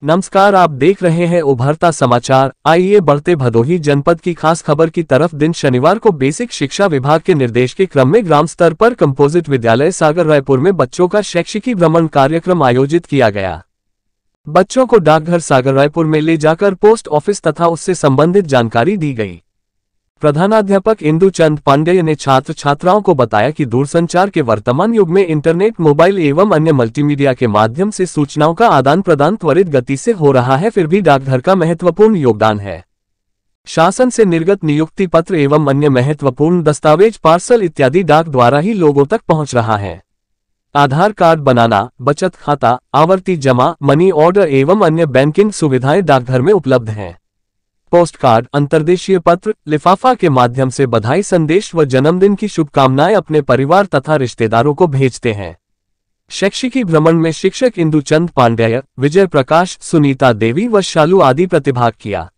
नमस्कार, आप देख रहे हैं उभरता समाचार। आइए बढ़ते भदोही जनपद की खास खबर की तरफ। दिन शनिवार को बेसिक शिक्षा विभाग के निर्देश के क्रम में ग्राम स्तर पर कंपोजिट विद्यालय सागर रायपुर में बच्चों का शैक्षिकी भ्रमण कार्यक्रम आयोजित किया गया। बच्चों को डाकघर सागर रायपुर में ले जाकर पोस्ट ऑफिस तथा उससे संबंधित जानकारी दी गई। प्रधानाध्यापक इंदु चंद पांडेय ने छात्र छात्राओं को बताया कि दूरसंचार के वर्तमान युग में इंटरनेट, मोबाइल एवं अन्य मल्टीमीडिया के माध्यम से सूचनाओं का आदान प्रदान त्वरित गति से हो रहा है, फिर भी डाकघर का महत्वपूर्ण योगदान है। शासन से निर्गत नियुक्ति पत्र एवं अन्य महत्वपूर्ण दस्तावेज, पार्सल इत्यादि डाक द्वारा ही लोगों तक पहुंच रहा है। आधार कार्ड बनाना, बचत खाता, आवर्ती जमा, मनी ऑर्डर एवं अन्य बैंकिंग सुविधाएं डाकघर में उपलब्ध हैं। पोस्ट कार्ड, अंतर्देशीय पत्र, लिफाफा के माध्यम से बधाई संदेश व जन्मदिन की शुभकामनाएं अपने परिवार तथा रिश्तेदारों को भेजते हैं। शैक्षिकी भ्रमण में शिक्षक इंदु चंद पांडेय, विजय प्रकाश, सुनीता देवी व शालू आदि प्रतिभाग किया।